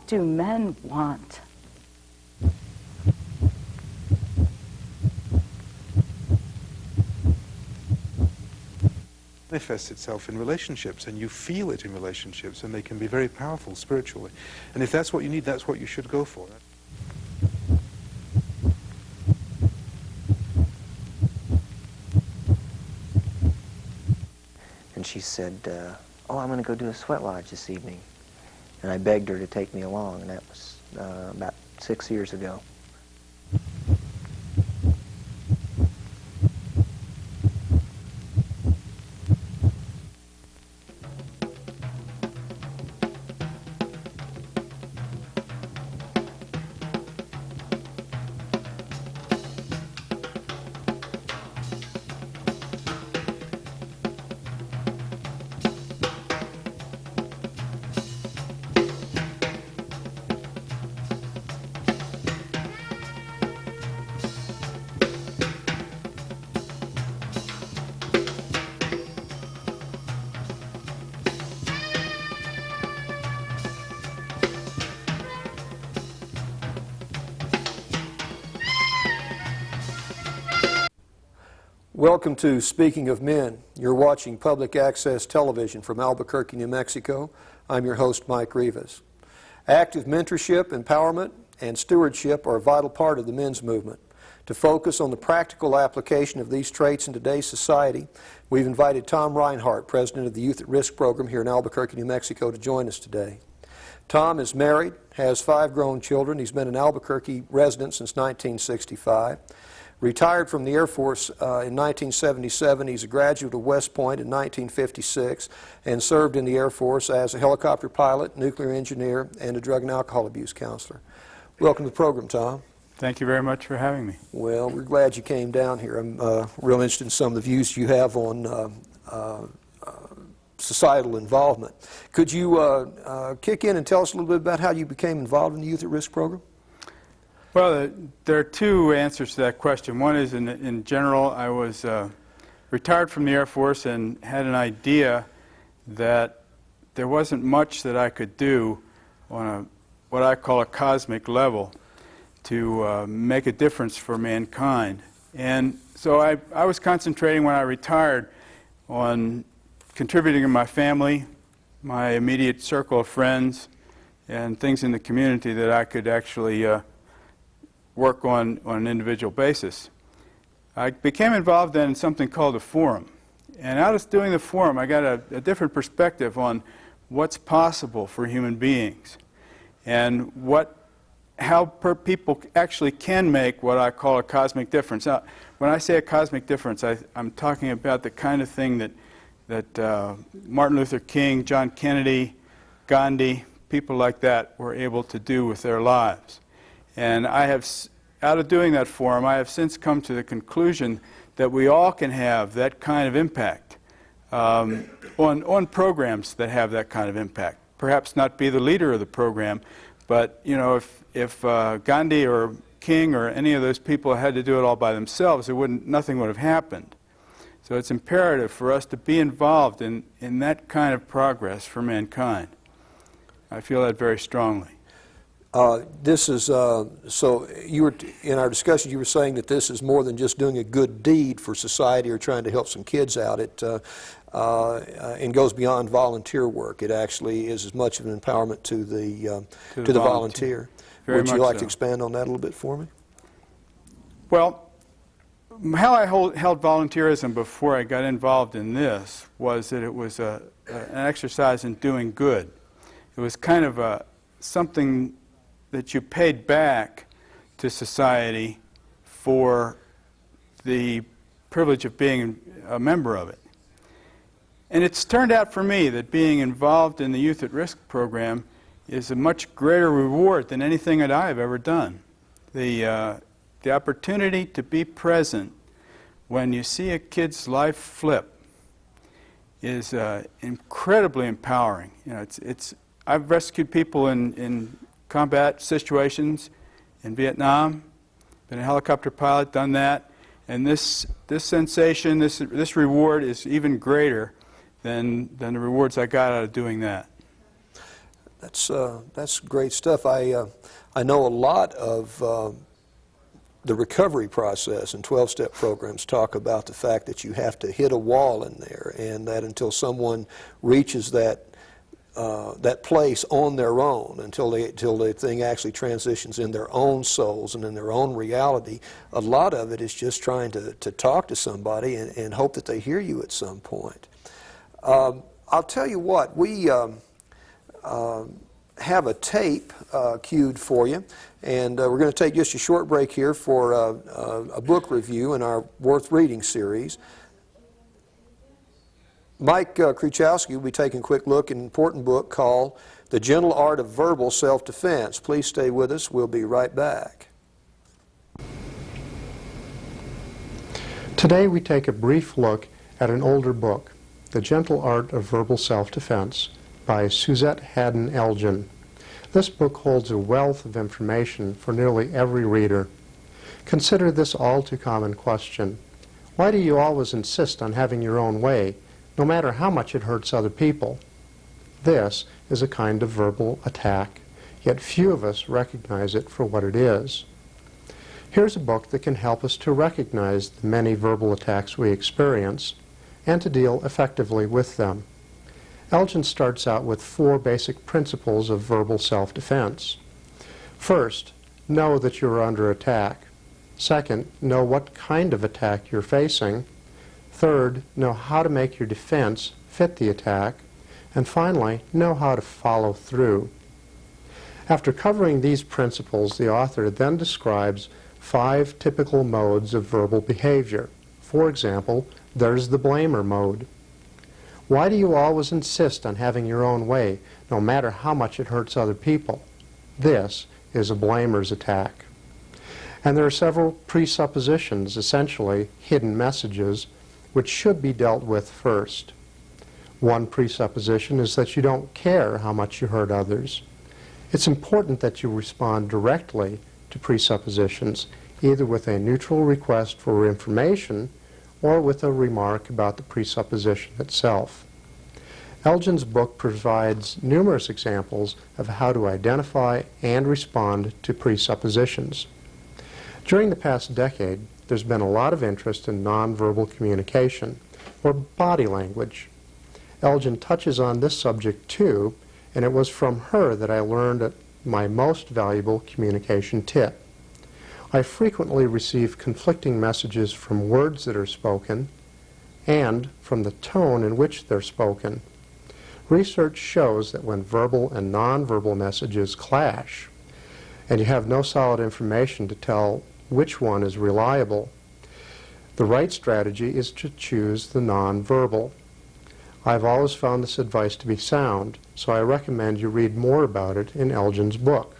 do men want? Manifests itself in relationships, and you feel it in relationships, and they can be very powerful spiritually. And if that's what you need, that's what you should go for. And she said, oh, I'm going to go do a sweat lodge this evening. And I begged her to take me along, and that was about 6 years ago. Welcome to Speaking of Men. You're watching public access television from Albuquerque, New Mexico. I'm your host, Mike Rivas. Active mentorship, empowerment, and stewardship are a vital part of the men's movement. To focus on the practical application of these traits in today's society, we've invited Tom Reinhart, president of the Youth at Risk program here in Albuquerque, New Mexico, to join us today. Tom is married, has 5 grown children. He's been an Albuquerque resident since 1965. Retired from the Air Force in 1977. He's a graduate of West Point in 1956 and served in the Air Force as a helicopter pilot, nuclear engineer, and a drug and alcohol abuse counselor. Welcome to the program, Tom. Thank you very much for having me. Well, we're glad you came down here. I'm real interested in some of the views you have on societal involvement. Could you kick in and tell us a little bit about how you became involved in the Youth at Risk program? Well, there are 2 answers to that question. One is, in general, I was retired from the Air Force and had an idea that there wasn't much that I could do on what I call a cosmic level to make a difference for mankind. And so I was concentrating when I retired on contributing to my family, my immediate circle of friends, and things in the community that I could actually work on an individual basis. I became involved then in something called a forum. And out of doing the forum, I got a different perspective on what's possible for human beings and how people actually can make what I call a cosmic difference. Now, when I say a cosmic difference, I'm talking about the kind of thing that Martin Luther King, John Kennedy, Gandhi, people like that were able to do with their lives. And out of doing that forum, I have since come to the conclusion that we all can have that kind of impact on programs that have that kind of impact. Perhaps not be the leader of the program, but if Gandhi or King or any of those people had to do it all by themselves, nothing would have happened. So it's imperative for us to be involved in that kind of progress for mankind. I feel that very strongly. This is, so you were, in our discussion, you were saying that this is more than just doing a good deed for society or trying to help some kids out. It and goes beyond volunteer work. It actually is as much of an empowerment to the volunteer. Would you like to expand on that a little bit for me? Well, how I held volunteerism before I got involved in this was that it was an exercise in doing good. It was kind of something that you paid back to society for the privilege of being a member of it. And it's turned out for me that being involved in the Youth at Risk program is a much greater reward than anything that I have ever done. The opportunity to be present when you see a kid's life flip is incredibly empowering. I've rescued people in combat situations in Vietnam, been a helicopter pilot, done that, and this sensation, this reward is even greater than the rewards I got out of doing that. That's great stuff. I know a lot of the recovery process and 12-step programs talk about the fact that you have to hit a wall in there, and that until someone reaches that place on their own, until the thing actually transitions in their own souls and in their own reality, a lot of it is just trying to talk to somebody and hope that they hear you at some point. I'll tell you what, we have a tape queued for you, and we're going to take just a short break here for a book review in our Worth Reading series. Mike Kruchoski will be taking a quick look at an important book called The Gentle Art of Verbal Self-Defense. Please stay with us. We'll be right back. Today we take a brief look at an older book, The Gentle Art of Verbal Self-Defense, by Suzette Haddon Elgin. This book holds a wealth of information for nearly every reader. Consider this all-too-common question. Why do you always insist on having your own way, no matter how much it hurts other people? This is a kind of verbal attack, yet few of us recognize it for what it is. Here's a book that can help us to recognize the many verbal attacks we experience and to deal effectively with them. Elgin starts out with 4 basic principles of verbal self-defense. First, know that you're under attack. Second, know what kind of attack you're facing. Third, know how to make your defense fit the attack. And finally, know how to follow through. After covering these principles, the author then describes 5 typical modes of verbal behavior. For example, there's the blamer mode. Why do you always insist on having your own way, no matter how much it hurts other people? This is a blamer's attack. And there are several presuppositions, essentially hidden messages, which should be dealt with first. One presupposition is that you don't care how much you hurt others. It's important that you respond directly to presuppositions, either with a neutral request for information or with a remark about the presupposition itself. Elgin's book provides numerous examples of how to identify and respond to presuppositions. During the past decade, there's been a lot of interest in nonverbal communication, or body language. Elgin touches on this subject too, and it was from her that I learned my most valuable communication tip. I frequently receive conflicting messages from words that are spoken and from the tone in which they're spoken. Research shows that when verbal and nonverbal messages clash, and you have no solid information to tell which one is reliable, the right strategy is to choose the nonverbal. I've always found this advice to be sound, so I recommend you read more about it in Elgin's book.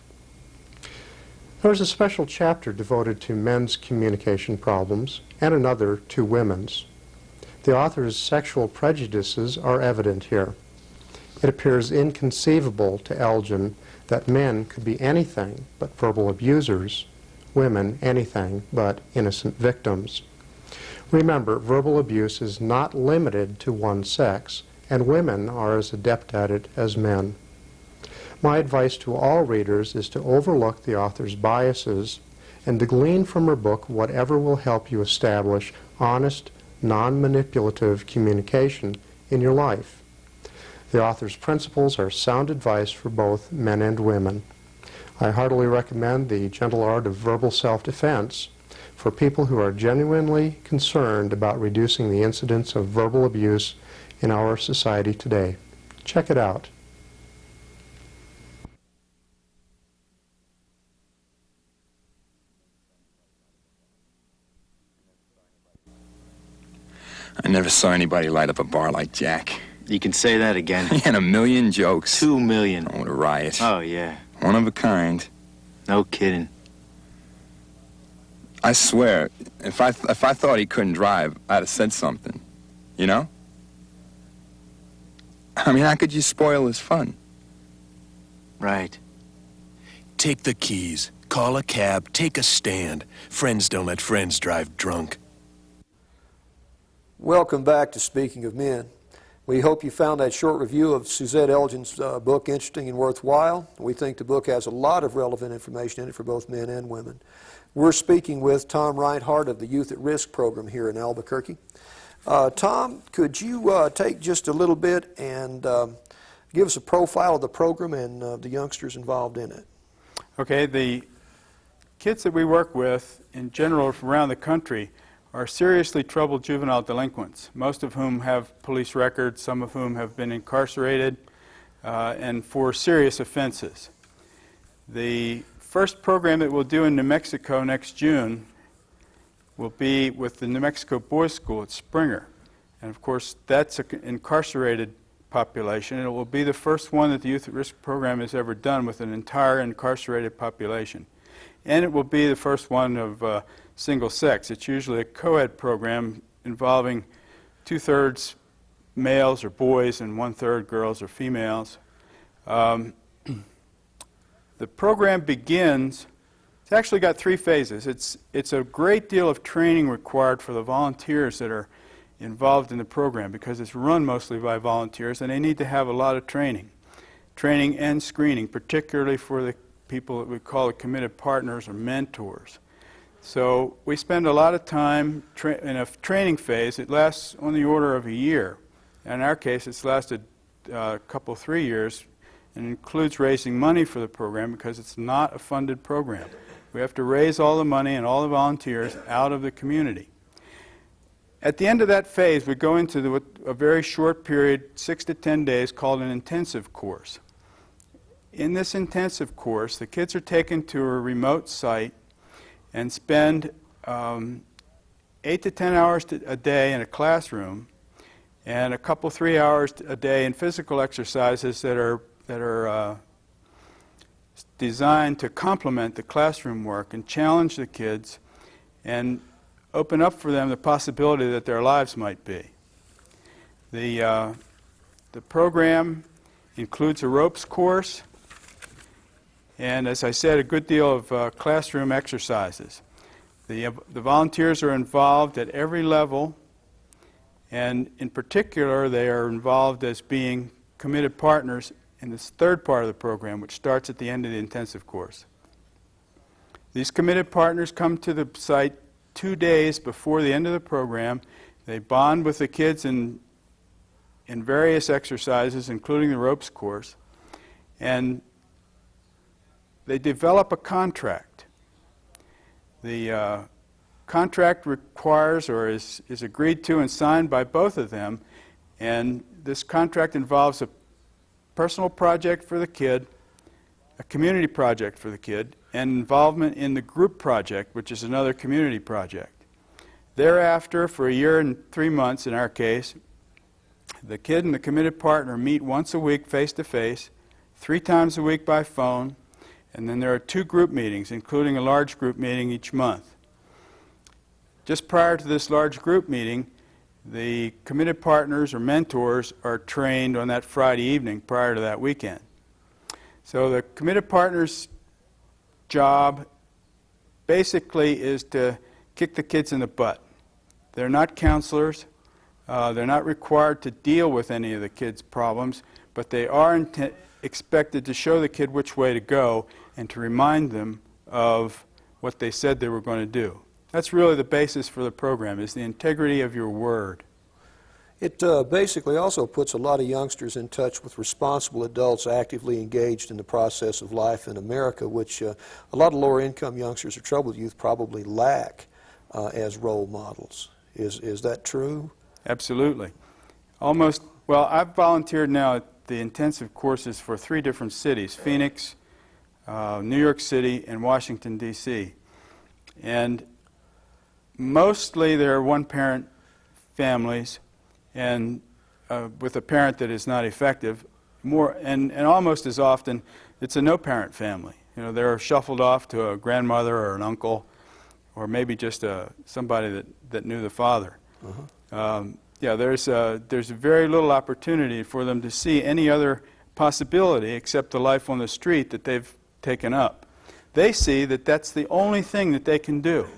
There is a special chapter devoted to men's communication problems and another to women's. The author's sexual prejudices are evident here. It appears inconceivable to Elgin that men could be anything but verbal abusers, women anything but innocent victims. Remember, verbal abuse is not limited to one sex, and women are as adept at it as men. My advice to all readers is to overlook the author's biases and to glean from her book whatever will help you establish honest, non-manipulative communication in your life. The author's principles are sound advice for both men and women. I heartily recommend The Gentle Art of Verbal Self-Defense for people who are genuinely concerned about reducing the incidence of verbal abuse in our society today. Check it out. I never saw anybody light up a bar like Jack. You can say that again. He had a million jokes. 2 million. Oh, what a riot. Oh, yeah. One of a kind. No kidding. I swear, if I thought he couldn't drive, I'd have said something. You know? I mean, how could you spoil his fun? Right. Take the keys, call a cab, take a stand. Friends don't let friends drive drunk. Welcome back to Speaking of Men. We hope you found that short review of Suzette Elgin's book interesting and worthwhile. We think the book has a lot of relevant information in it for both men and women. We're speaking with Tom Reinhart of the Youth at Risk program here in Albuquerque. Tom, could you take just a little bit and give us a profile of the program and the youngsters involved in it? Okay, the kids that we work with in general around the country are seriously troubled juvenile delinquents, most of whom have police records, some of whom have been incarcerated, and for serious offenses. The first program that we'll do in New Mexico next June will be with the New Mexico Boys School at Springer. And of course, that's an incarcerated population, and it will be the first one that the Youth at Risk program has ever done with an entire incarcerated population. And it will be the first one of single sex. It's usually a co-ed program involving 2/3 males or boys and 1/3 girls or females. The program begins, it's actually got 3 phases. It's a great deal of training required for the volunteers that are involved in the program because it's run mostly by volunteers and they need to have a lot of training and screening, particularly for the people that we call the committed partners or mentors. So we spend a lot of time in a training phase. It lasts on the order of a year. In our case, it's lasted a couple, 3 years, and includes raising money for the program because it's not a funded program. We have to raise all the money and all the volunteers out of the community. At the end of that phase, we go into a very short period, 6 to 10 days, called an intensive course. In this intensive course, the kids are taken to a remote site and spend 8 to 10 hours a day in a classroom and a couple, 3 hours a day in physical exercises that are designed to complement the classroom work and challenge the kids and open up for them the possibility that their lives might be. The program includes a ropes course and, as I said, a good deal of classroom exercises. The volunteers are involved at every level, and in particular they are involved as being committed partners in this third part of the program, which starts at the end of the intensive course. These committed partners come to the site 2 days before the end of the program. They bond with the kids in various exercises, including the ropes course, and they develop a contract. The contract requires or is agreed to and signed by both of them, and this contract involves a personal project for the kid, a community project for the kid, and involvement in the group project, which is another community project. Thereafter, for a year and 3 months in our case, the kid and the committed partner meet once a week face-to-face, 3 times a week by phone, and then there are 2 group meetings, including a large group meeting each month. Just prior to this large group meeting, the committed partners or mentors are trained on that Friday evening prior to that weekend. So the committed partners' job basically is to kick the kids in the butt. They're not counselors. They're not required to deal with any of the kids' problems, but they are expected to show the kid which way to go and to remind them of what they said they were going to do. That's really the basis for the program, is the integrity of your word. It basically also puts a lot of youngsters in touch with responsible adults actively engaged in the process of life in America, which a lot of lower-income youngsters or troubled youth probably lack as role models. Is that true? Absolutely. Well, I've volunteered now at the intensive courses for 3 different cities, Phoenix, New York City, and Washington, D.C. And mostly they're one-parent families, and with a parent that is not effective. And almost as often, it's a no-parent family. You know, they're shuffled off to a grandmother or an uncle, or maybe just somebody that knew the father. Yeah, there's very little opportunity for them to see any other possibility except the life on the street that they've taken up. They see that that's the only thing that they can do.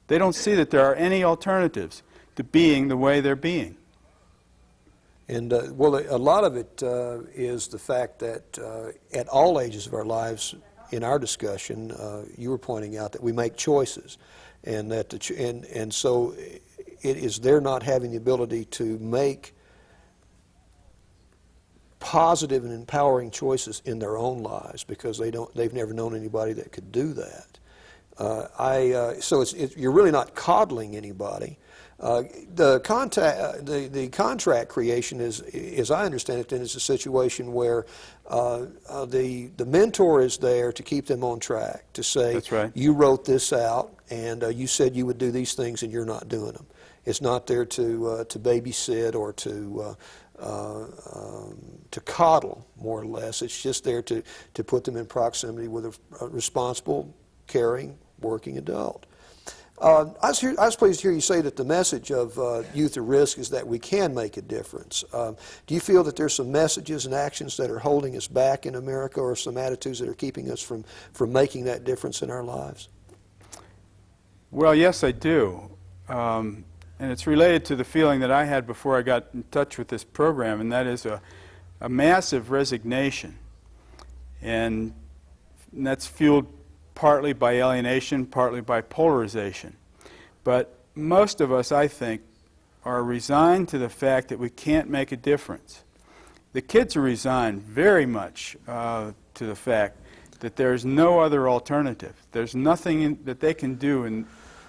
They don't see that there are any alternatives to being the way they're being. And well, a lot of it is the fact that at all ages of our lives, in our discussion, you were pointing out that we make choices, and that and so it is they're not having the ability to make positive and empowering choices in their own lives because they've never known anybody that could do that. So you're really not coddling anybody. The contract creation is, as I understand it, then is a situation where the mentor is there to keep them on track, to say, That's right. You wrote this out, and you said you would do these things, and you're not doing them. It's not there to babysit or to coddle, more or less. It's just there to put them in proximity with a responsible, caring, working adult. I was pleased to hear you say that the message of Youth at Risk is that we can make a difference. Do you feel that there's some messages and actions that are holding us back in America, or some attitudes that are keeping us from making that difference in our lives? Well, yes, I do. And it's related to the feeling that I had before I got in touch with this program, and that is a massive resignation. And that's fueled partly by alienation, partly by polarization. But most of us, I think, are resigned to the fact that we can't make a difference. The kids are resigned very much to the fact that there's no other alternative. There's nothing that they can do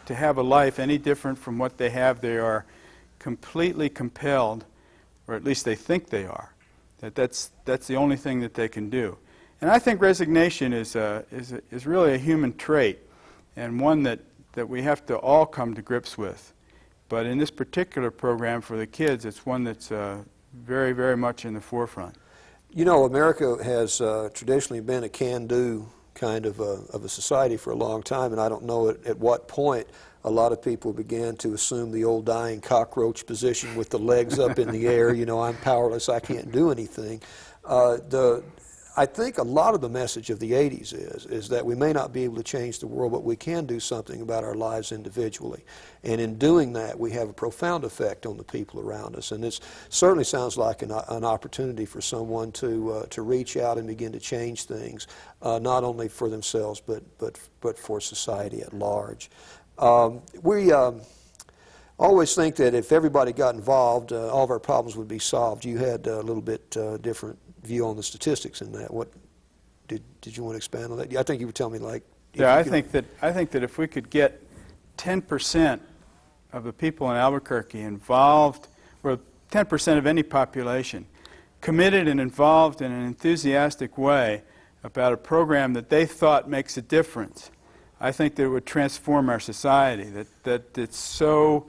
to have a life any different from what they have. They are completely compelled, or at least they think they are, that's the only thing that they can do. And I think resignation is really a human trait, and one that we have to all come to grips with. But in this particular program for the kids, it's one that's very, very much in the forefront. You know, America has traditionally been a can-do kind of a society for a long time, and I don't know at what point a lot of people began to assume the old dying cockroach position with the legs up in the air. You know, I'm powerless, I can't do anything. I think a lot of the message of the 80s is that we may not be able to change the world, but we can do something about our lives individually. And in doing that, we have a profound effect on the people around us. And it certainly sounds like an opportunity for someone to reach out and begin to change things, not only for themselves, but for society at large. We always think that if everybody got involved, all of our problems would be solved. You had a little bit different view on the statistics in that. What did you want to expand on that? I think you were telling me, like, yeah, I think that if we could get 10% of the people in Albuquerque involved, or 10% of any population, committed and involved in an enthusiastic way about a program that they thought makes a difference, I think that it would transform our society. That it's so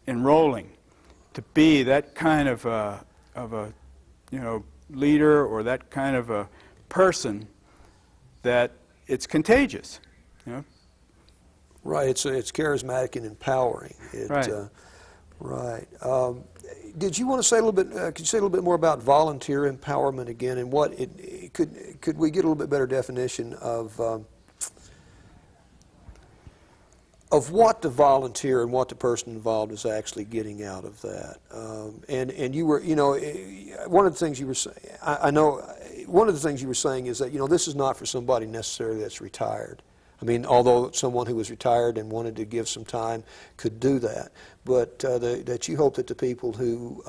enrolling to be that kind of a leader, or that kind of a person, that it's contagious. You know? Right. It's charismatic and empowering. Right. Right. Did you want to say a little bit? Could you say a little bit more about volunteer empowerment again, and what it could we get a little bit better definition of what the volunteer and what the person involved is actually getting out of that? And you were, one of the things you were saying, I know, one of the things you were saying is that, this is not for somebody necessarily that's retired. I mean, although someone who was retired and wanted to give some time could do that, but that you hope that the people who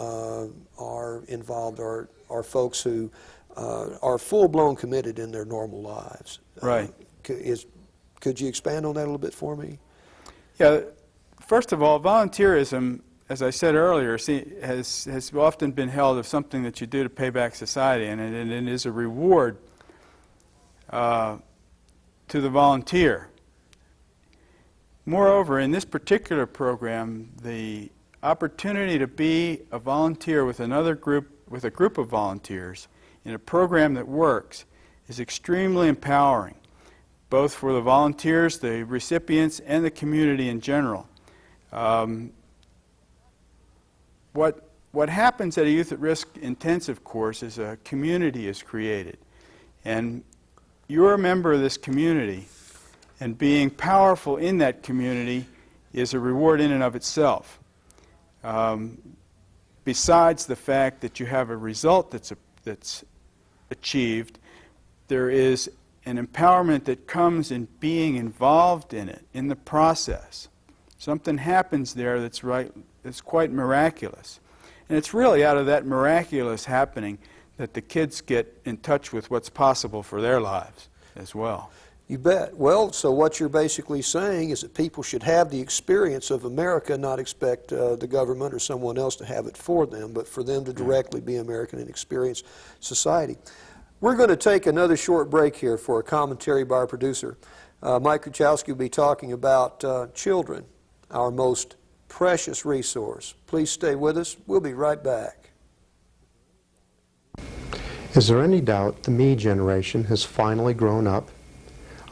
are involved are folks who are full-blown committed in their normal lives. Right. Could you expand on that a little bit for me? Yeah, first of all, volunteerism, as I said earlier, has often been held as something that you do to pay back society, and it is a reward to the volunteer. Moreover, in this particular program, the opportunity to be a volunteer with a group of volunteers in a program that works is extremely empowering, both for the volunteers, the recipients, and the community in general. What happens at a Youth at Risk intensive course is a community is created. And you're a member of this community, and being powerful in that community is a reward in and of itself. besides the fact that you have a result that's achieved, there is an empowerment that comes in being involved in it, in the process. Something happens there that's quite miraculous. And it's really out of that miraculous happening that the kids get in touch with what's possible for their lives as well. You bet. Well, so what you're basically saying is that people should have the experience of America, not expect the government or someone else to have it for them, but for them to directly be American and experience society. We're going to take another short break here for a commentary by our producer. Mike Kruchoski will be talking about children, our most precious resource. Please stay with us. We'll be right back. Is there any doubt the me generation has finally grown up?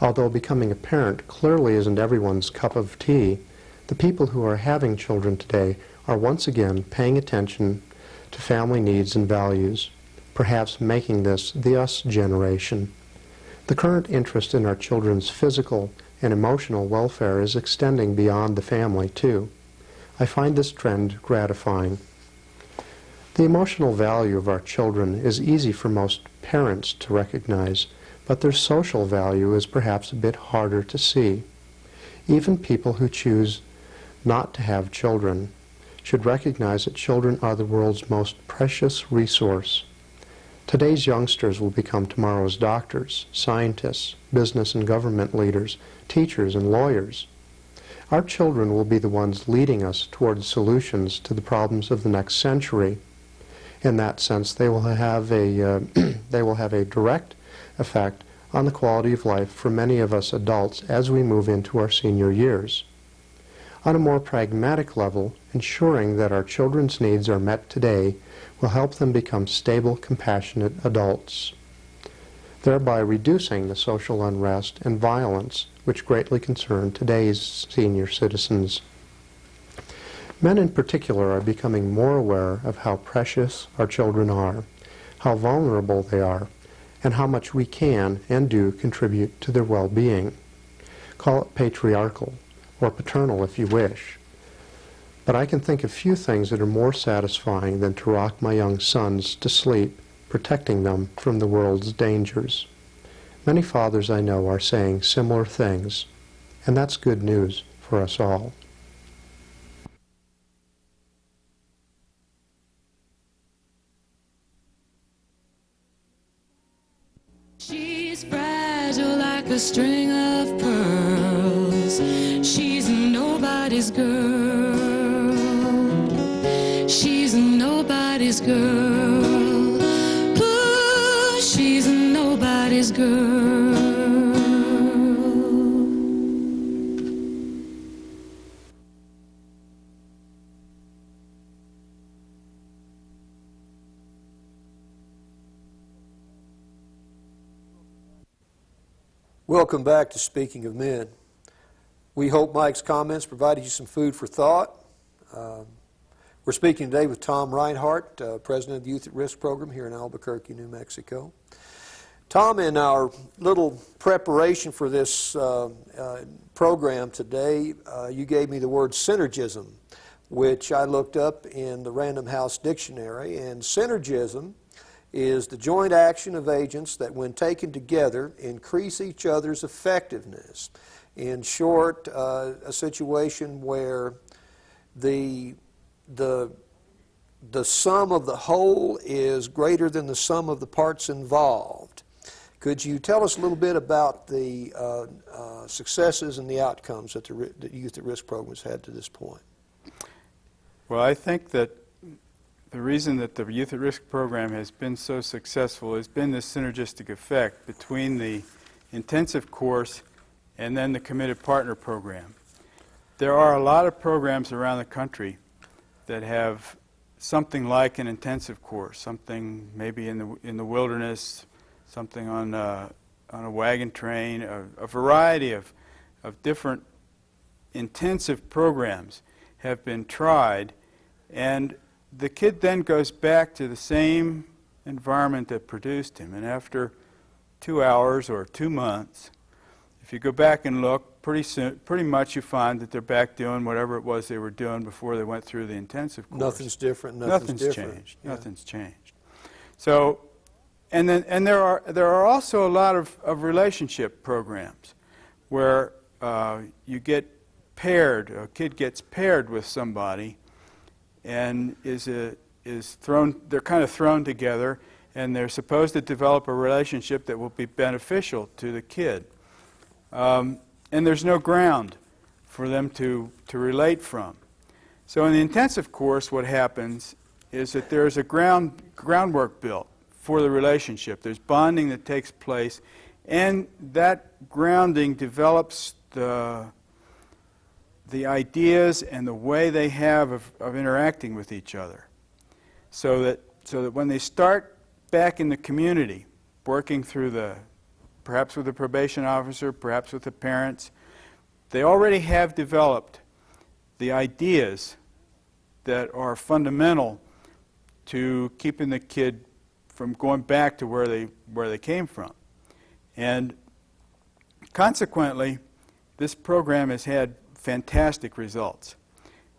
Although becoming a parent clearly isn't everyone's cup of tea, the people who are having children today are once again paying attention to family needs and values, perhaps making this the us generation. The current interest in our children's physical and emotional welfare is extending beyond the family, too. I find this trend gratifying. The emotional value of our children is easy for most parents to recognize, but their social value is perhaps a bit harder to see. Even people who choose not to have children should recognize that children are the world's most precious resource. Today's youngsters will become tomorrow's doctors, scientists, business and government leaders, teachers and lawyers. Our children will be the ones leading us towards solutions to the problems of the next century. In that sense, they will have a direct effect on the quality of life for many of us adults as we move into our senior years. On a more pragmatic level, ensuring that our children's needs are met today will help them become stable, compassionate adults, thereby reducing the social unrest and violence which greatly concern today's senior citizens. Men in particular are becoming more aware of how precious our children are, how vulnerable they are, and how much we can and do contribute to their well-being. Call it patriarchal, or paternal if you wish. But I can think of few things that are more satisfying than to rock my young sons to sleep, protecting them from the world's dangers. Many fathers I know are saying similar things, and that's good news for us all. She's fragile like a string of pearls. She's nobody's girl. She's nobody's girl. Ooh, she's nobody's girl. Welcome back to Speaking of Men. We hope Mike's comments provided you some food for thought. We're speaking today with Tom Reinhart, President of the Youth at Risk Program here in Albuquerque, New Mexico. Tom, in our little preparation for this program today, you gave me the word synergism, which I looked up in the Random House Dictionary, and synergism is the joint action of agents that, when taken together, increase each other's effectiveness. In short, a situation where the sum of the whole is greater than the sum of the parts involved. Could you tell us a little bit about the successes and the outcomes that the Youth at Risk program has had to this point? Well, I think that the reason that the Youth at Risk program has been so successful has been this synergistic effect between the intensive course and then the committed partner program. There are a lot of programs around the country that have something like an intensive course, something maybe in the wilderness, something on a wagon train, a variety of different intensive programs have been tried, and the kid then goes back to the same environment that produced him, and after 2 hours or 2 months, if you go back and look, pretty much you find that they're back doing whatever it was they were doing before they went through the intensive course. Nothing's different. Nothing's different. Changed. Yeah. Nothing's changed. So, and there are also a lot of relationship programs where you get paired. A kid gets paired with somebody, and they're kind of thrown together, and they're supposed to develop a relationship that will be beneficial to the kid. And there's no ground for them to relate from. So in the intensive course, what happens is that there's a groundwork built for the relationship. There's bonding that takes place, and that grounding develops the ideas and the way they have of interacting with each other. So that when they start back in the community, working through perhaps with the probation officer, perhaps with the parents, they already have developed the ideas that are fundamental to keeping the kid from going back to where they came from. And consequently, this program has had fantastic results.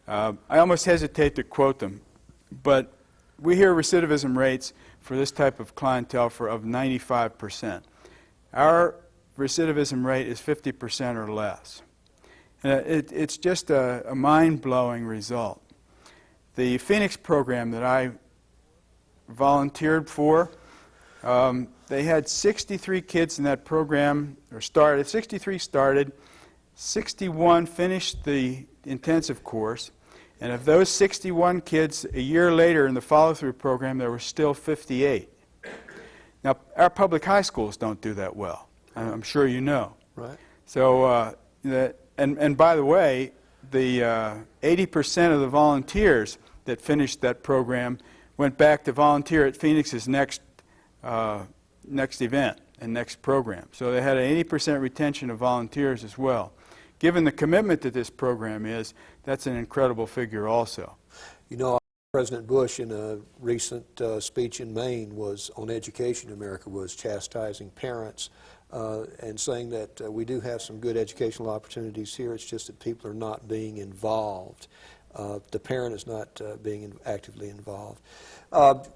I almost hesitate to quote them, but we hear recidivism rates for this type of clientele of 95%. Our recidivism rate is 50% or less. It's just a mind-blowing result. The Phoenix program that I volunteered for, they had 63 kids in that program, 63 started, 61 finished the intensive course, and of those 61 kids, a year later in the follow-through program, there were still 58. Now, our public high schools don't do that well. I'm sure you know. Right. So, and by the way, the 80% of the volunteers that finished that program went back to volunteer at Phoenix's next event and next program. So they had an 80% retention of volunteers as well. Given the commitment that this program is, that's an incredible figure also. You know, President Bush in a recent speech in Maine on education in America was chastising parents and saying that we do have some good educational opportunities here. It's just that people are not being involved. The parent is not being actively involved.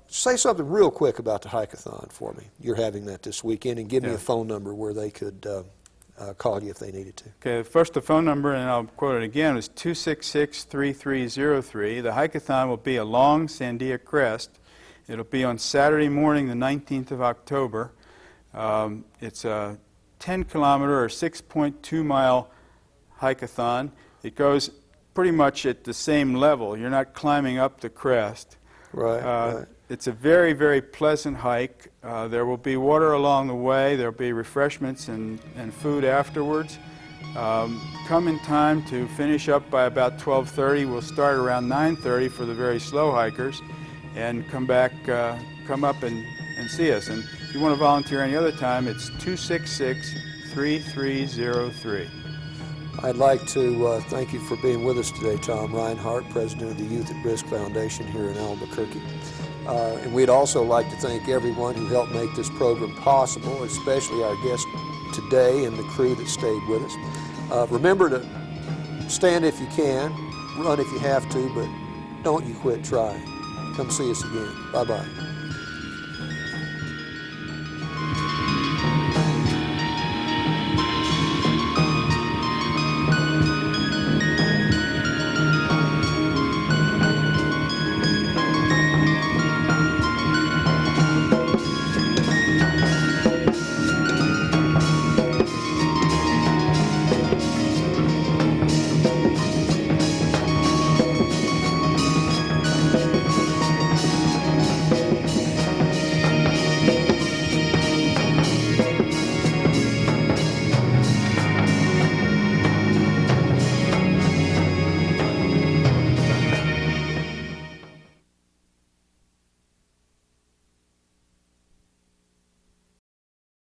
Say something real quick about the hike-a-thon for me. You're having that this weekend, and give me a phone number where they could call you if they needed to. Okay, first the phone number, and I'll quote it again, is 266-3303. The hike-a-thon will be along Sandia Crest. It'll be on Saturday morning, the 19th of October. It's a 10-kilometer or 6.2-mile hike-a-thon. It goes pretty much at the same level. You're not climbing up the crest. Right. It's a very, very pleasant hike. There will be water along the way. There will be refreshments and food afterwards. Come in time to finish up by about 12:30. We'll start around 9:30 for the very slow hikers, and come up and see us. And if you want to volunteer any other time, it's 266-3303. I'd like to thank you for being with us today, Tom Reinhardt, President of the Youth at Risk Foundation here in Albuquerque. And we'd also like to thank everyone who helped make this program possible, especially our guest today and the crew that stayed with us. Remember to stand if you can, run if you have to, but don't you quit trying. Come see us again. Bye-bye.